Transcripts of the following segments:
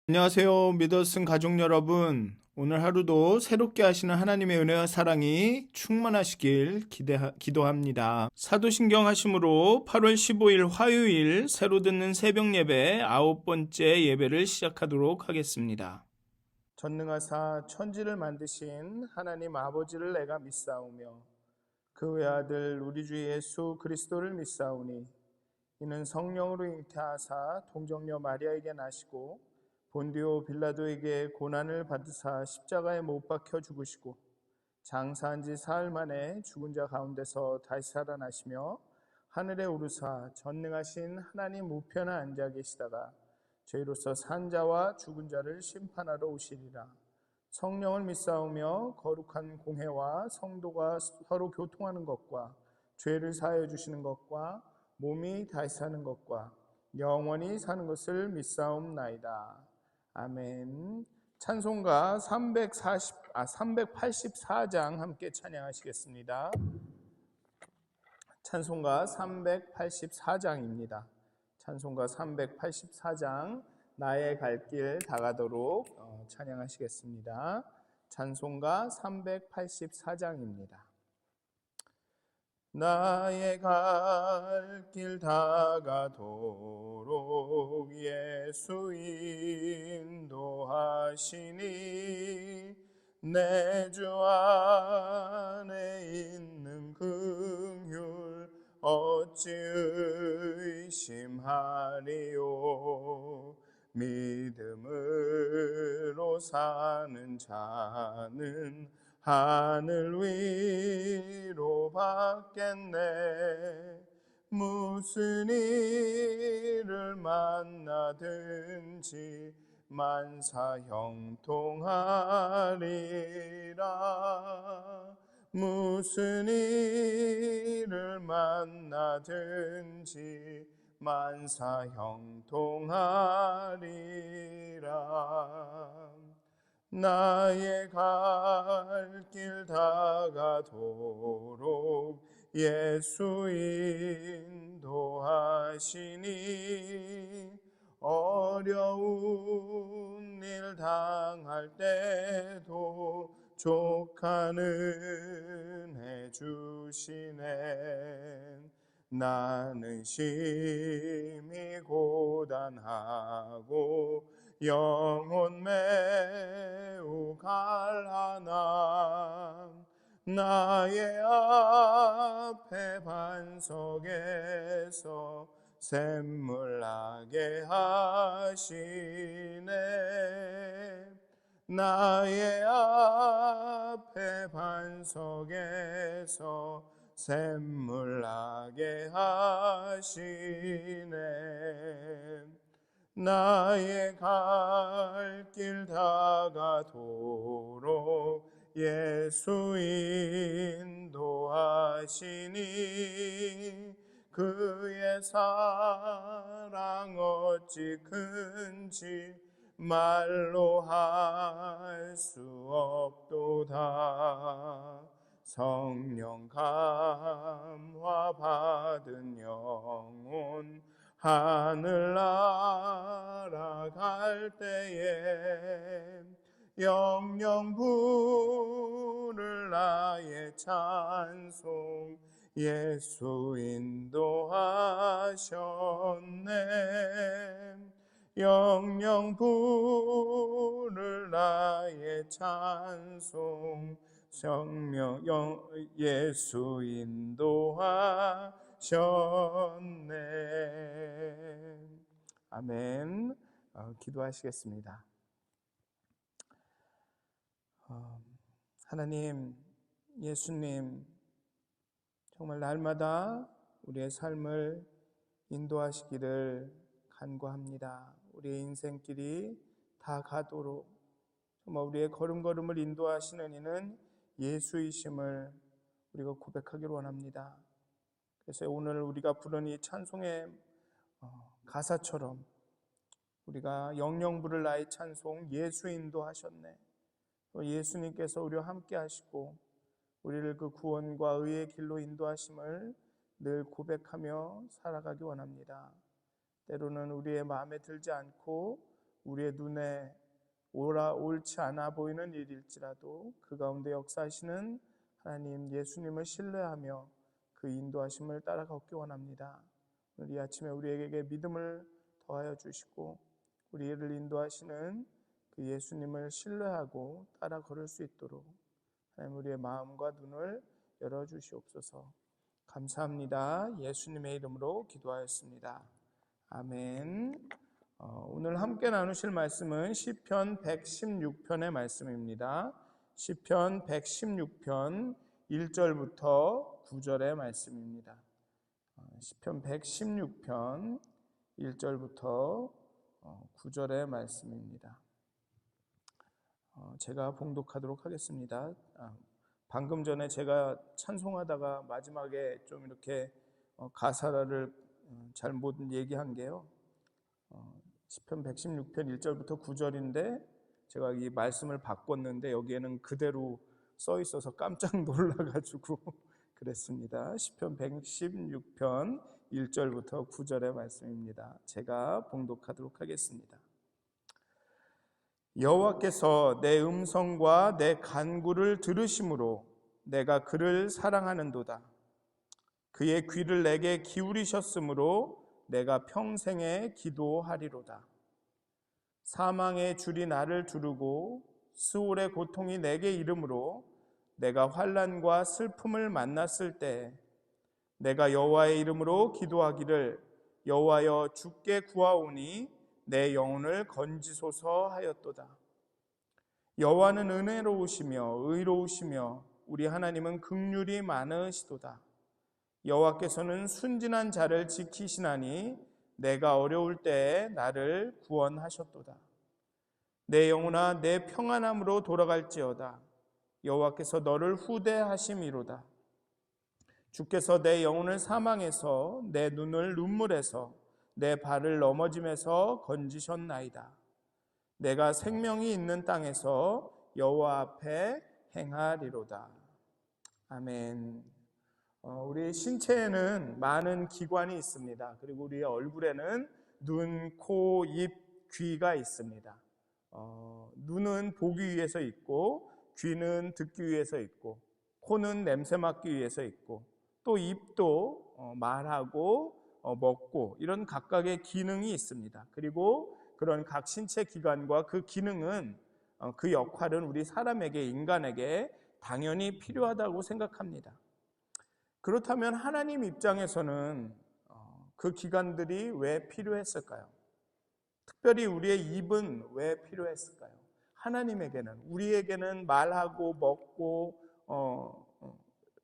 안녕하세요. 믿어쓴 가족 여러분. 오늘 하루도 새롭게 하시는 하나님의 은혜와 사랑이 충만하시길 기도합니다. 사도신경 하심으로 8월 15일 화요일 새로 듣는 새벽 예배 9번째 예배를 시작하도록 하겠습니다. 전능하사 천지를 만드신 하나님 아버지를 내가 믿사오며 그 외아들 우리 주 예수 그리스도를 믿사오니 이는 성령으로 잉태하사 동정녀 마리아에게 나시고 본디오 빌라도에게 고난을 받으사 십자가에 못 박혀 죽으시고 장사한 지 사흘 만에 죽은 자 가운데서 다시 살아나시며 하늘에 오르사 전능하신 하나님 우편에 앉아 계시다가 저희로서 산 자와 죽은 자를 심판하러 오시리라. 성령을 믿사오며 거룩한 공회와 성도가 서로 교통하는 것과 죄를 사하여 주시는 것과 몸이 다시 사는 것과 영원히 사는 것을 믿사옵나이다. 아멘. 찬송가 384장 함께 찬양하시겠습니다. 찬송가 384장입니다. 찬송가 384장 나의 갈 길 다가도록 찬양하시겠습니다. 찬송가 384장입니다. 나의 갈 길 다가도록 예수 인도하시니 내 주 안에 있는 긍휼 어찌 의심하리요. 믿음으로 사는 자는 하늘 위로 받겠네. 무슨 일을 만나든지 만사 형통하리라. 무슨 일을 만나든지 만사 형통하리라. 나의 갈 길 다가도록 예수 인도하시니 어려운 일 당할 때도 족한 은혜 주시네. 나는 심히 고단하고 영혼 매우 갈하나 나의 앞에 반석에서 샘물 나게 하시네. 나의 앞에 반석에서 샘물 나게 하시네. 나의 갈 길 다가도록 예수 인도하시니 그의 사랑 어찌 큰지 말로 할 수 없도다. 성령 감화 받은 영혼 하늘 날아갈 때에 영영 부를 나의 찬송 예수 인도하셨네. 영영 부를 나의 찬송 성령 예수 인도하셨네. 아멘. 기도하시겠습니다. 하나님, 예수님, 정말 날마다 우리의 삶을 인도하시기를 간구합니다. 우리의 인생길이 다 가도록 정말 우리의 걸음걸음을 인도하시는 이는 예수이심을 우리가 고백하기를 원합니다. 그래서 오늘 우리가 부른 이 찬송의 가사처럼 우리가 영영 부를 나의 찬송 예수 인도하셨네. 또 예수님께서 우리와 함께 하시고 우리를 그 구원과 의의 길로 인도하심을 늘 고백하며 살아가기 원합니다. 때로는 우리의 마음에 들지 않고 우리의 눈에 옳지 않아 보이는 일일지라도 그 가운데 역사하시는 하나님 예수님을 신뢰하며 그 인도하심을 따라 걷기 원합니다. 오늘 이 아침에 우리에게 믿음을 더하여 주시고 우리를 인도하시는 그 예수님을 신뢰하고 따라 걸을 수 있도록 하나님 우리의 마음과 눈을 열어주시옵소서. 감사합니다. 예수님의 이름으로 기도하였습니다. 아멘. 오늘 함께 나누실 말씀은 시편 116편의 말씀입니다. 시편 116편 1절부터 9절의 말씀입니다. 시편 116편 1절부터 9절의 말씀입니다. 제가 봉독하도록 하겠습니다. 방금 전에 제가 찬송하다가 마지막에 좀 이렇게 가사를 잘못 얘기한 게요. 시편 116편 1절부터 9절인데 제가 이 말씀을 바꿨는데 여기에는 그대로 써 있어서 깜짝 놀라가지고 그랬습니다. 시편 116편 1절부터 9절의 말씀입니다. 제가 봉독하도록 하겠습니다. 여호와께서 내 음성과 내 간구를 들으심으로 내가 그를 사랑하는도다. 그의 귀를 내게 기울이셨으므로 내가 평생에 기도하리로다. 사망의 줄이 나를 두르고 스올의 고통이 내게 이름으로 내가 환난과 슬픔을 만났을 때 내가 여호와의 이름으로 기도하기를 여호와여 주께 구하오니 내 영혼을 건지소서 하였도다. 여호와는 은혜로우시며 의로우시며 우리 하나님은 긍휼이 많으시도다. 여호와께서는 순진한 자를 지키시나니 내가 어려울 때에 나를 구원하셨도다. 내 영혼아 내 평안함으로 돌아갈지어다. 여호와께서 너를 후대하심이로다. 주께서 내 영혼을 사망에서 내 눈을 눈물에서 내 발을 넘어짐에서 건지셨나이다. 내가 생명이 있는 땅에서 여호와 앞에 행하리로다. 아멘. 우리 신체에는 많은 기관이 있습니다. 그리고 우리의 얼굴에는 눈, 코, 입, 귀가 있습니다. 눈은 보기 위해서 있고, 귀는 듣기 위해서 있고, 코는 냄새 맡기 위해서 있고, 또 입도 말하고 먹고 이런 각각의 기능이 있습니다. 그리고 그런 각 신체 기관과 그 기능은 그 역할은 우리 사람에게, 인간에게 당연히 필요하다고 생각합니다. 그렇다면 하나님 입장에서는 그 기관들이 왜 필요했을까요? 특별히 우리의 입은 왜 필요했을까요? 하나님에게는, 우리에게는 말하고 먹고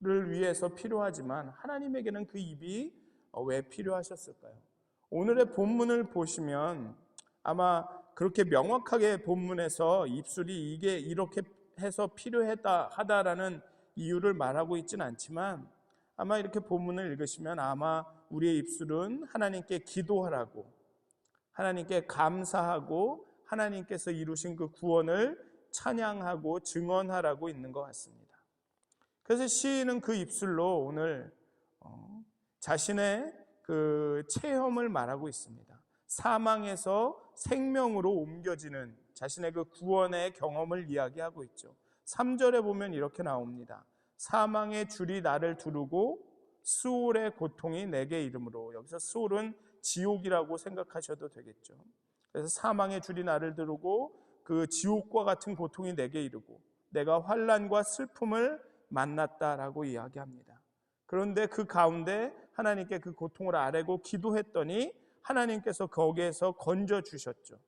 를 위해서 필요하지만 하나님에게는 그 입이 왜 필요하셨을까요? 오늘의 본문을 보시면 아마 그렇게 명확하게 본문에서 입술이 이게 이렇게 해서 필요하다라는 이유를 말하고 있지는 않지만 아마 이렇게 본문을 읽으시면 아마 우리의 입술은 하나님께 기도하라고, 하나님께 감사하고 하나님께서 이루신 그 구원을 찬양하고 증언하라고 있는 것 같습니다. 그래서 시인은 그 입술로 오늘 자신의 그 체험을 말하고 있습니다. 사망에서 생명으로 옮겨지는 자신의 그 구원의 경험을 이야기하고 있죠. 3절에 보면 이렇게 나옵니다. 사망의 줄이 나를 두르고 스올의 고통이 내게 이름으로. 여기서 스올은 지옥이라고 생각하셔도 되겠죠. 그래서 사망의 줄이 나를 두르고 그 지옥과 같은 고통이 내게 이르고 내가 환난과 슬픔을 만났다라고 이야기합니다. 그런데 그 가운데 하나님께 그 고통을 아뢰고 기도했더니 하나님께서 거기에서 건져주셨죠.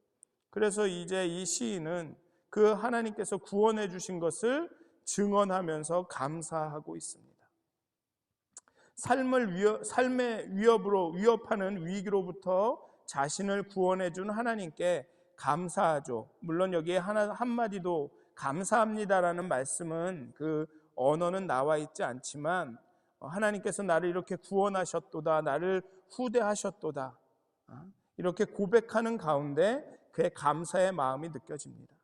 그래서 이제 이 시인은 그 하나님께서 구원해 주신 것을 증언하면서 감사하고 있습니다. 삶의 위협하는 위기로부터 자신을 구원해 준 하나님께 감사하죠. 물론 여기에 한마디도 감사합니다라는 말씀은 그 언어는 나와 있지 않지만 하나님께서 나를 이렇게 구원하셨도다, 나를 후대하셨도다, 이렇게 고백하는 가운데 그의 감사의 마음이 느껴집니다.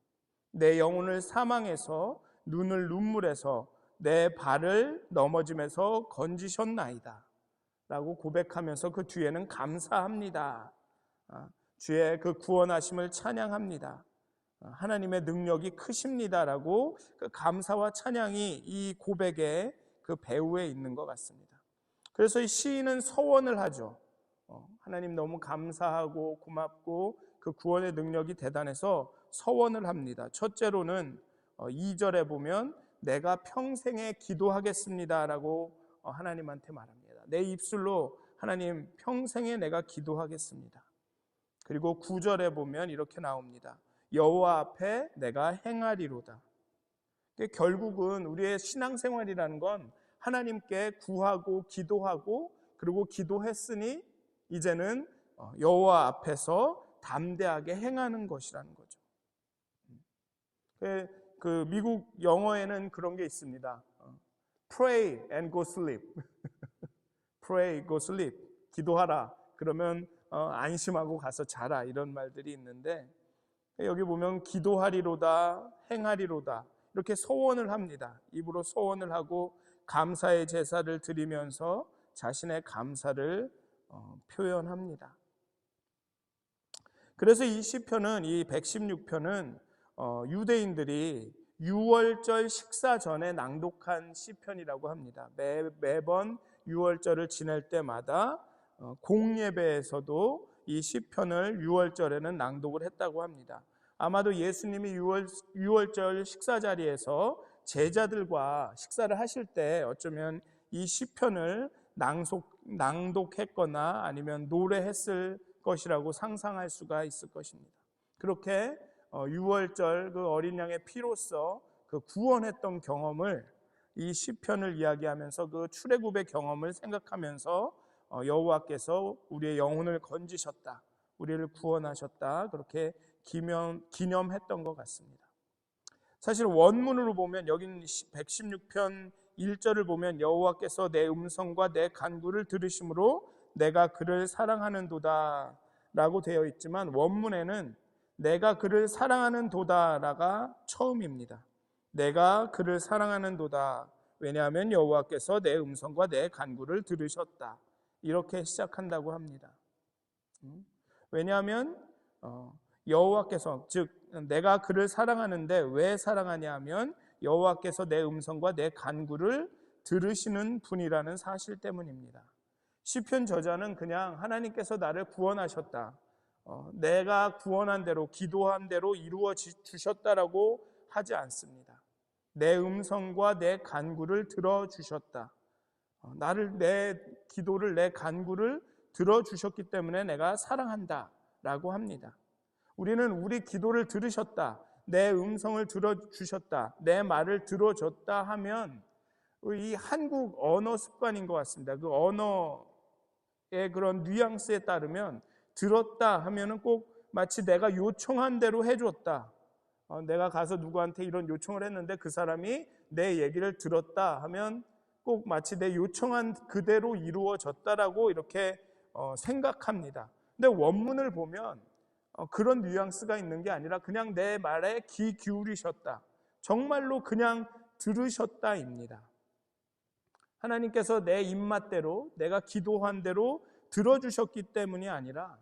내 영혼을 사망에서 눈을 눈물에서 내 발을 넘어짐에서 건지셨나이다 라고 고백하면서 그 뒤에는 감사합니다, 주의 그 구원하심을 찬양합니다. 하나님의 능력이 크십니다라고 그 감사와 찬양이 이 고백의 그 배후에 있는 것 같습니다. 그래서 이 시인은 서원을 하죠. 하나님 너무 감사하고 고맙고 그 구원의 능력이 대단해서 서원을 합니다. 첫째로는 2절에 보면 내가 평생에 기도하겠습니다라고 하나님한테 말합니다. 내 입술로 하나님 평생에 내가 기도하겠습니다. 그리고 9절에 보면 이렇게 나옵니다. 여호와 앞에 내가 행하리로다. 결국은 우리의 신앙생활이라는 건 하나님께 구하고 기도하고 그리고 기도했으니 이제는 여호와 앞에서 담대하게 행하는 것이라는 거죠. 그 미국 영어에는 그런 게 있습니다. Pray and go sleep. Pray, go sleep. 기도하라. 그러면 안심하고 가서 자라. 이런 말들이 있는데 여기 보면 기도하리로다, 행하리로다. 이렇게 소원을 합니다. 입으로 소원을 하고 감사의 제사를 드리면서 자신의 감사를 표현합니다. 그래서 이 시편은, 이 116편은 유대인들이 유월절 식사 전에 낭독한 시편이라고 합니다. 매번 유월절을 지낼 때마다 공예배에서도 이 시편을 유월절에는 낭독을 했다고 합니다. 아마도 예수님이 유월절 식사 자리에서 제자들과 식사를 하실 때 어쩌면 이 시편을 낭독했거나 아니면 노래했을 것이라고 상상할 수가 있을 것입니다. 그렇게 유월절 그 어린 양의 피로써 그 구원했던 경험을 이 시편을 이야기하면서 그 출애굽의 경험을 생각하면서 여호와께서 우리의 영혼을 건지셨다, 우리를 구원하셨다, 그렇게 기념했던 것 같습니다. 사실 원문으로 보면 여기는 116편 1절을 보면 여호와께서 내 음성과 내 간구를 들으심으로 내가 그를 사랑하는도다 라고 되어 있지만 원문에는 내가 그를 사랑하는도다라가 처음입니다. 내가 그를 사랑하는도다. 왜냐하면 여호와께서 내 음성과 내 간구를 들으셨다. 이렇게 시작한다고 합니다. 왜냐하면 여호와께서, 즉 내가 그를 사랑하는데 왜 사랑하냐 하면 여호와께서 내 음성과 내 간구를 들으시는 분이라는 사실 때문입니다. 시편 저자는 그냥 하나님께서 나를 구원하셨다, 내가 구원한 대로 기도한 대로 이루어 주셨다라고 하지 않습니다. 내 음성과 내 간구를 들어주셨다. 내 기도를, 내 간구를 들어주셨기 때문에 내가 사랑한다 라고 합니다. 우리는 우리 기도를 들으셨다, 내 음성을 들어주셨다, 내 말을 들어줬다 하면 이 한국 언어 습관인 것 같습니다. 그 언어의 그런 뉘앙스에 따르면 들었다 하면은 꼭 마치 내가 요청한 대로 해줬다, 내가 가서 누구한테 이런 요청을 했는데 그 사람이 내 얘기를 들었다 하면 꼭 마치 내 요청한 그대로 이루어졌다라고 이렇게 생각합니다. 근데 원문을 보면 그런 뉘앙스가 있는 게 아니라 그냥 내 말에 귀 기울이셨다, 정말로 그냥 들으셨다입니다. 하나님께서 내 입맛대로 내가 기도한 대로 들어주셨기 때문이 아니라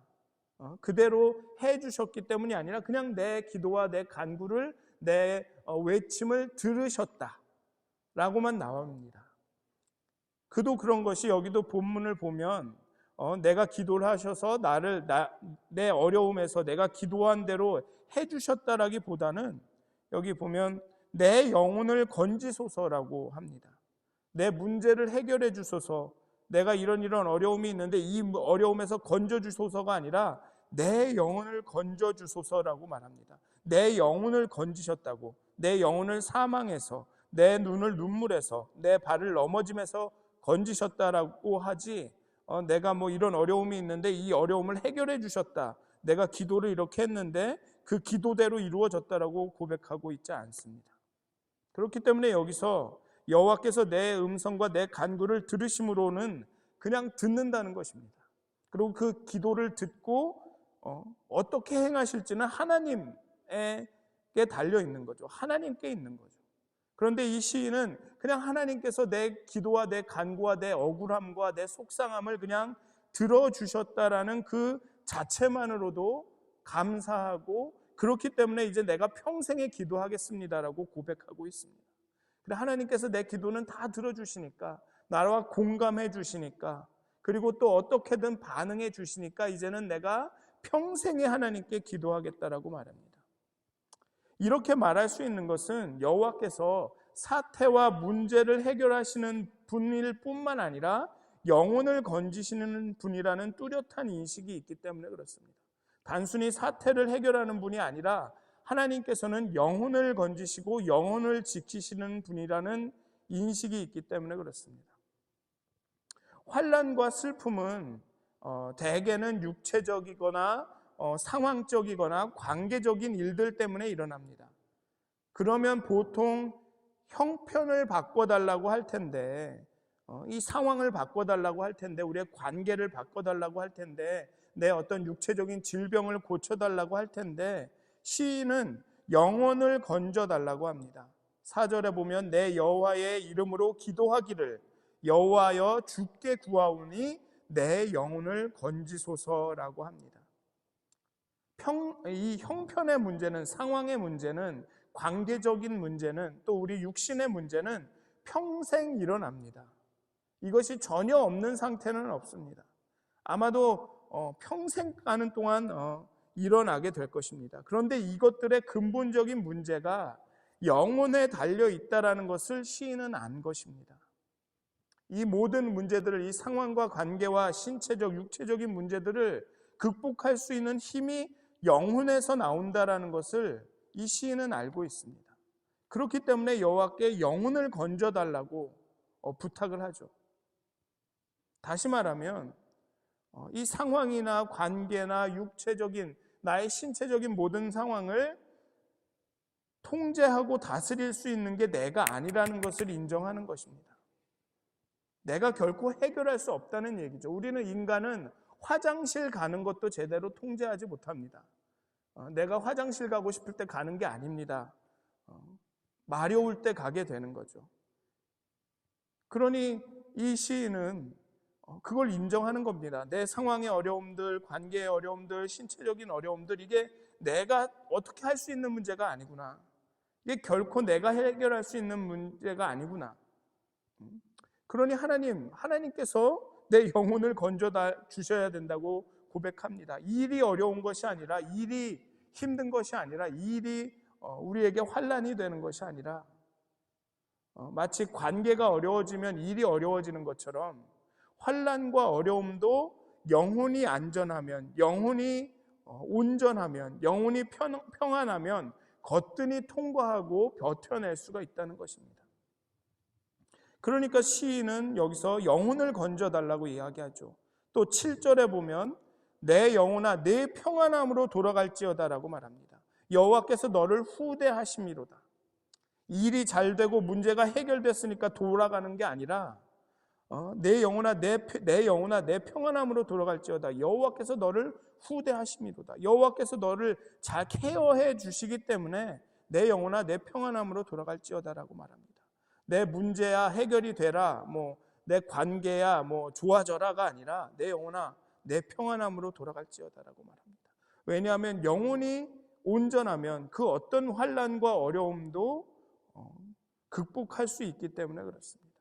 그대로 해주셨기 때문이 아니라 그냥 내 기도와 내 간구를, 내 외침을 들으셨다라고만 나옵니다. 그도 그런 것이 여기도 본문을 보면 내가 기도를 하셔서 내 어려움에서 내가 기도한 대로 해주셨다라기보다는 여기 보면 내 영혼을 건지소서라고 합니다. 내 문제를 해결해 주소서, 내가 이런 어려움이 있는데 이 어려움에서 건져주소서가 아니라 내 영혼을 건져주소서라고 말합니다. 내 영혼을 건지셨다고, 내 영혼을 사망에서, 내 눈을 눈물에서, 내 발을 넘어짐에서 건지셨다라고 하지, 내가 뭐 이런 어려움이 있는데 이 어려움을 해결해 주셨다, 내가 기도를 이렇게 했는데 그 기도대로 이루어졌다라고 고백하고 있지 않습니다. 그렇기 때문에 여기서 여호와께서 내 음성과 내 간구를 들으심으로는 그냥 듣는다는 것입니다. 그리고 그 기도를 듣고 어떻게 행하실지는 하나님에게 달려 있는 거죠. 하나님께 있는 거죠. 그런데 이 시인은 그냥 하나님께서 내 기도와 내 간구와 내 억울함과 내 속상함을 그냥 들어주셨다라는 그 자체만으로도 감사하고 그렇기 때문에 이제 내가 평생에 기도하겠습니다라고 고백하고 있습니다. 그래, 하나님께서 내 기도는 다 들어주시니까, 나와 공감해 주시니까, 그리고 또 어떻게든 반응해 주시니까 이제는 내가 평생에 하나님께 기도하겠다라고 말합니다. 이렇게 말할 수 있는 것은 여호와께서 사태와 문제를 해결하시는 분일 뿐만 아니라 영혼을 건지시는 분이라는 뚜렷한 인식이 있기 때문에 그렇습니다. 단순히 사태를 해결하는 분이 아니라 하나님께서는 영혼을 건지시고 영혼을 지키시는 분이라는 인식이 있기 때문에 그렇습니다. 환난과 슬픔은 대개는 육체적이거나 상황적이거나 관계적인 일들 때문에 일어납니다. 그러면 보통 형편을 바꿔달라고 할 텐데, 이 상황을 바꿔달라고 할 텐데, 우리의 관계를 바꿔달라고 할 텐데, 내 어떤 육체적인 질병을 고쳐달라고 할 텐데, 시인은 영혼을 건져달라고 합니다. 4절에 보면 내 여호와의 이름으로 기도하기를 여호와여 주께 구하오니 내 영혼을 건지소서라고 합니다. 이 형편의 문제는, 상황의 문제는, 관계적인 문제는, 또 우리 육신의 문제는 평생 일어납니다. 이것이 전혀 없는 상태는 없습니다. 아마도 평생 가는 동안 일어나게 될 것입니다. 그런데 이것들의 근본적인 문제가 영혼에 달려 있다는 것을 시인은 안 것입니다. 이 모든 문제들을, 이 상황과 관계와 신체적, 육체적인 문제들을 극복할 수 있는 힘이 영혼에서 나온다는 것을 이 시인은 알고 있습니다. 그렇기 때문에 여호와께 영혼을 건져달라고 부탁을 하죠. 다시 말하면 이 상황이나 관계나 육체적인, 나의 신체적인 모든 상황을 통제하고 다스릴 수 있는 게 내가 아니라는 것을 인정하는 것입니다. 내가 결코 해결할 수 없다는 얘기죠. 우리는 인간은 화장실 가는 것도 제대로 통제하지 못합니다. 내가 화장실 가고 싶을 때 가는 게 아닙니다. 마려울 때 가게 되는 거죠. 그러니 이 시인은 그걸 인정하는 겁니다. 내 상황의 어려움들, 관계의 어려움들, 신체적인 어려움들, 이게 내가 어떻게 할 수 있는 문제가 아니구나. 이게 결코 내가 해결할 수 있는 문제가 아니구나. 그러니 하나님께서 내 영혼을 건져다 주셔야 된다고 고백합니다. 일이 어려운 것이 아니라, 일이 힘든 것이 아니라, 일이 우리에게 환난이 되는 것이 아니라, 마치 관계가 어려워지면 일이 어려워지는 것처럼 환난과 어려움도 영혼이 안전하면, 영혼이 온전하면, 영혼이 평안하면 거뜬히 통과하고 버텨낼 수가 있다는 것입니다. 그러니까 시인은 여기서 영혼을 건져달라고 이야기하죠. 또 7절에 보면 내 영혼아 내 평안함으로 돌아갈지어다라고 말합니다. 여호와께서 너를 후대하심이로다. 일이 잘 되고 문제가 해결됐으니까 돌아가는 게 아니라 내 영혼아 내 평안함으로 돌아갈지어다. 여호와께서 너를 후대하심이로다. 여호와께서 너를 잘 케어해 주시기 때문에 내 영혼아 내 평안함으로 돌아갈지어다라고 말합니다. 내 문제야 해결이 되라, 내 관계야 좋아져라가 아니라 내 영혼아 내 평안함으로 돌아갈지어다라고 말합니다. 왜냐하면 영혼이 온전하면 그 어떤 환난과 어려움도 극복할 수 있기 때문에 그렇습니다.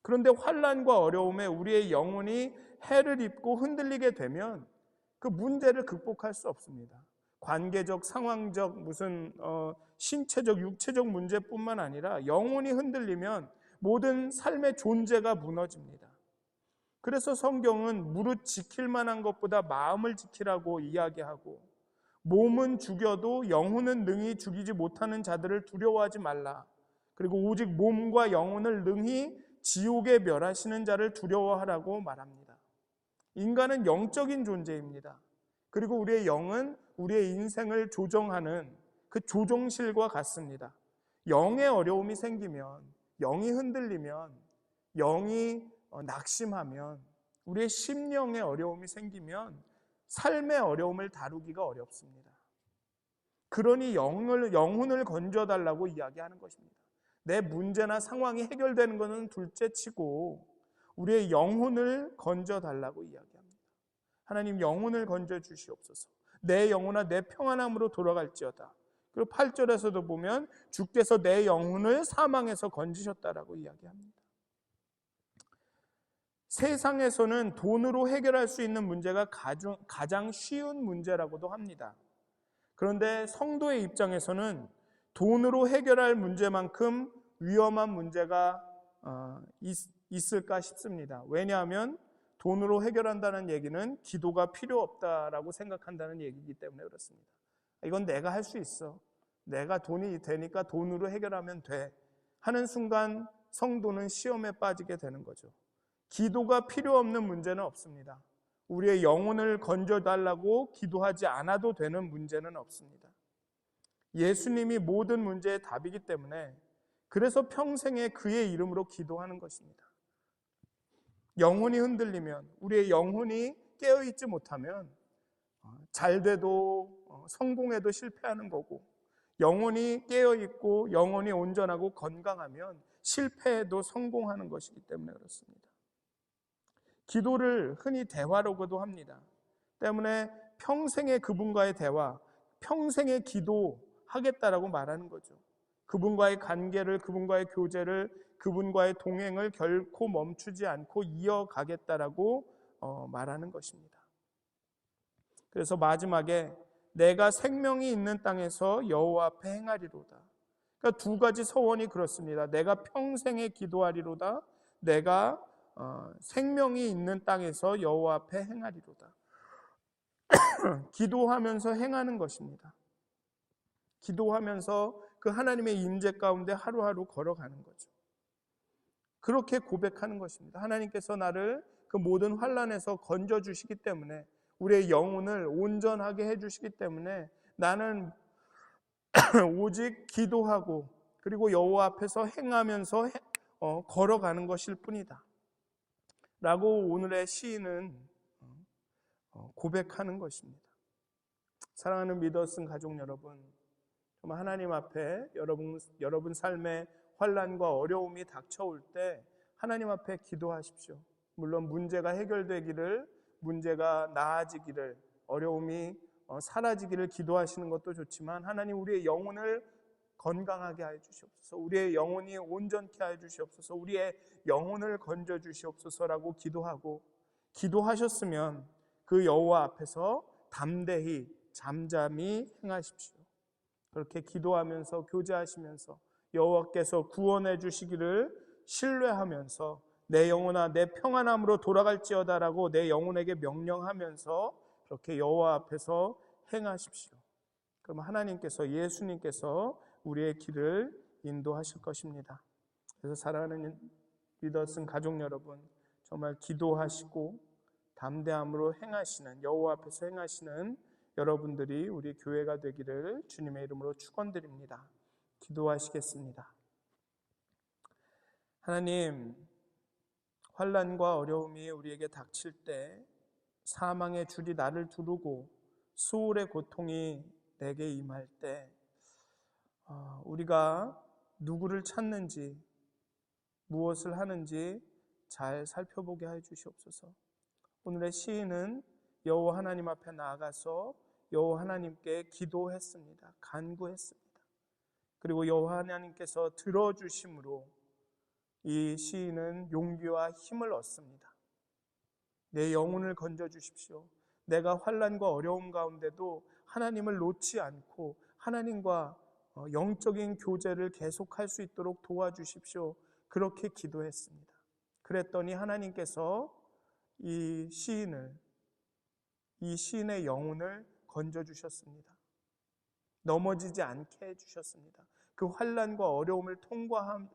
그런데 환난과 어려움에 우리의 영혼이 해를 입고 흔들리게 되면 그 문제를 극복할 수 없습니다. 관계적, 상황적, 신체적, 육체적 문제뿐만 아니라 영혼이 흔들리면 모든 삶의 존재가 무너집니다. 그래서 성경은 무릇 지킬 만한 것보다 마음을 지키라고 이야기하고, 몸은 죽여도 영혼은 능히 죽이지 못하는 자들을 두려워하지 말라. 그리고 오직 몸과 영혼을 능히 지옥에 멸하시는 자를 두려워하라고 말합니다. 인간은 영적인 존재입니다. 그리고 우리의 영은 우리의 인생을 조정하는 그 조종실과 같습니다. 영의 어려움이 생기면, 영이 흔들리면, 영이 낙심하면, 우리의 심령의 어려움이 생기면 삶의 어려움을 다루기가 어렵습니다. 그러니 영혼을 건져달라고 이야기하는 것입니다. 내 문제나 상황이 해결되는 것은 둘째치고 우리의 영혼을 건져달라고 이야기합니다. 하나님 영혼을 건져 주시옵소서. 내 영혼아 내 평안함으로 돌아갈지어다. 그리고 8절에서도 보면 주께서 내 영혼을 사망에서 건지셨다라고 이야기합니다. 세상에서는 돈으로 해결할 수 있는 문제가 가장 쉬운 문제라고도 합니다. 그런데 성도의 입장에서는 돈으로 해결할 문제만큼 위험한 문제가 있을까 싶습니다. 왜냐하면 돈으로 해결한다는 얘기는 기도가 필요 없다라고 생각한다는 얘기이기 때문에 그렇습니다. 이건 내가 할 수 있어. 내가 돈이 되니까 돈으로 해결하면 돼. 하는 순간 성도는 시험에 빠지게 되는 거죠. 기도가 필요 없는 문제는 없습니다. 우리의 영혼을 건져달라고 기도하지 않아도 되는 문제는 없습니다. 예수님이 모든 문제의 답이기 때문에 그래서 평생에 그의 이름으로 기도하는 것입니다. 영혼이 흔들리면, 우리의 영혼이 깨어있지 못하면 잘 돼도 성공해도 실패하는 거고, 영혼이 깨어있고 영혼이 온전하고 건강하면 실패해도 성공하는 것이기 때문에 그렇습니다. 기도를 흔히 대화라고도 합니다. 때문에 평생의 그분과의 대화, 평생의 기도하겠다라고 말하는 거죠. 그분과의 관계를, 그분과의 교제를, 그분과의 동행을 결코 멈추지 않고 이어가겠다라고 말하는 것입니다. 그래서 마지막에 내가 생명이 있는 땅에서 여호와 앞에 행하리로다. 그러니까 두 가지 서원이 그렇습니다. 내가 평생에 기도하리로다. 내가 생명이 있는 땅에서 여호와 앞에 행하리로다. 기도하면서 행하는 것입니다. 기도하면서 그 하나님의 임재 가운데 하루하루 걸어가는 거죠. 그렇게 고백하는 것입니다. 하나님께서 나를 그 모든 환난에서 건져주시기 때문에, 우리의 영혼을 온전하게 해주시기 때문에 나는 오직 기도하고 그리고 여호와 앞에서 행하면서 걸어가는 것일 뿐이다 라고 오늘의 시인은 고백하는 것입니다. 사랑하는 믿었은 가족 여러분, 정말 하나님 앞에 여러분 삶에 환난과 어려움이 닥쳐올 때 하나님 앞에 기도하십시오. 물론 문제가 해결되기를, 문제가 나아지기를, 어려움이 사라지기를 기도하시는 것도 좋지만, 하나님 우리의 영혼을 건강하게 해 주시옵소서, 우리의 영혼이 온전케 해 주시옵소서, 우리의 영혼을 건져 주시옵소서라고 기도하고, 기도하셨으면 그 여호와 앞에서 담대히 잠잠히 행하십시오. 그렇게 기도하면서 교제하시면서 여호와께서 구원해 주시기를 신뢰하면서 내 영혼아 내 평안함으로 돌아갈지어다라고 내 영혼에게 명령하면서 그렇게 여호와 앞에서 행하십시오. 그럼 하나님께서, 예수님께서 우리의 길을 인도하실 것입니다. 그래서 사랑하는 믿었은 가족 여러분, 정말 기도하시고 담대함으로 행하시는, 여호와 앞에서 행하시는 여러분들이 우리 교회가 되기를 주님의 이름으로 축원드립니다. 기도하시겠습니다. 하나님, 환난과 어려움이 우리에게 닥칠 때, 사망의 줄이 나를 두르고 수월의 고통이 내게 임할 때, 우리가 누구를 찾는지, 무엇을 하는지 잘 살펴보게 해 주시옵소서. 오늘의 시인은 여호와 하나님 앞에 나아가서 여호와 하나님께 기도했습니다. 간구했습니다. 그리고 여호와 하나님께서 들어주심으로 이 시인은 용기와 힘을 얻습니다. 내 영혼을 건져주십시오. 내가 환난과 어려움 가운데도 하나님을 놓지 않고 하나님과 영적인 교제를 계속할 수 있도록 도와주십시오. 그렇게 기도했습니다. 그랬더니 하나님께서 이 시인의 영혼을 건져주셨습니다. 넘어지지 않게 해주셨습니다. 그 환난과 어려움을 통과하면서도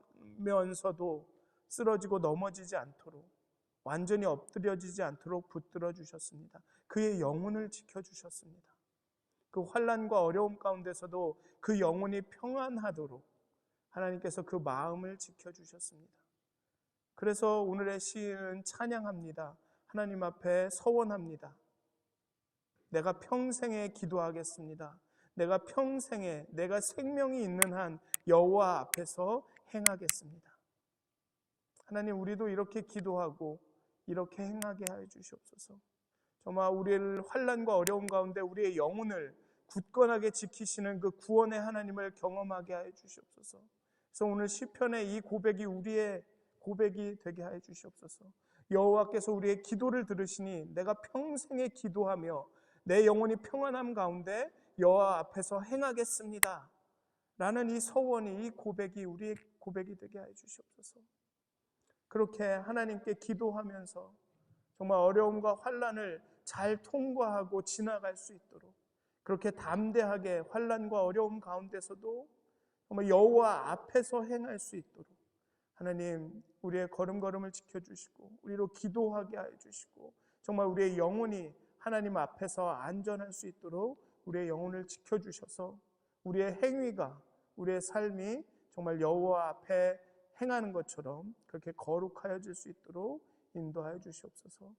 쓰러지고 넘어지지 않도록, 완전히 엎드려지지 않도록 붙들어 주셨습니다. 그의 영혼을 지켜주셨습니다. 그 환난과 어려움 가운데서도 그 영혼이 평안하도록 하나님께서 그 마음을 지켜주셨습니다. 그래서 오늘의 시인은 찬양합니다. 하나님 앞에 서원합니다. 내가 평생에 기도하겠습니다. 내가 평생에, 내가 생명이 있는 한 여호와 앞에서 행하겠습니다. 하나님, 우리도 이렇게 기도하고 이렇게 행하게 해 주시옵소서. 정말 우리를 환난과 어려움 가운데 우리의 영혼을 굳건하게 지키시는 그 구원의 하나님을 경험하게 하여 주시옵소서. 그래서 오늘 시편의 이 고백이 우리의 고백이 되게 하여 주시옵소서. 여호와께서 우리의 기도를 들으시니 내가 평생에 기도하며 내 영혼이 평안함 가운데 여호와 앞에서 행하겠습니다 라는 이 서원이, 이 고백이 우리의 고백이 되게 하여 주시옵소서. 그렇게 하나님께 기도하면서 정말 어려움과 환난을 잘 통과하고 지나갈 수 있도록, 그렇게 담대하게 환난과 어려움 가운데서도 정말 여호와 앞에서 행할 수 있도록 하나님 우리의 걸음걸음을 지켜주시고 우리로 기도하게 하여 주시고 정말 우리의 영혼이 하나님 앞에서 안전할 수 있도록 우리의 영혼을 지켜주셔서 우리의 행위가, 우리의 삶이 정말 여호와 앞에 행하는 것처럼 그렇게 거룩하여질 수 있도록 인도하여 주시옵소서.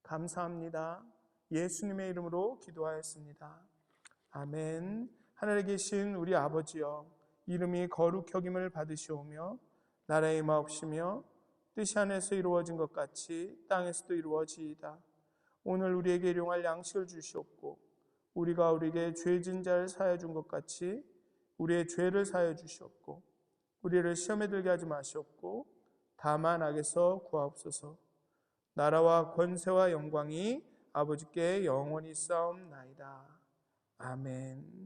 감사합니다. 예수님의 이름으로 기도하였습니다. 아멘. 하늘에 계신 우리 아버지여, 이름이 거룩 여김을 받으시오며 나라의 임하옵시며 뜻이 하늘에서 이루어진 것 같이 땅에서도 이루어지이다. 오늘 우리에게 일용할 양식을 주시옵고 우리가 우리에게 죄진 자를 사하여 준 것 같이 우리의 죄를 사하여 주시옵고 우리를 시험에 들게 하지 마시옵고 다만 악에서 구하옵소서. 나라와 권세와 영광이 아버지께 영원히 싸움나이다. 아멘.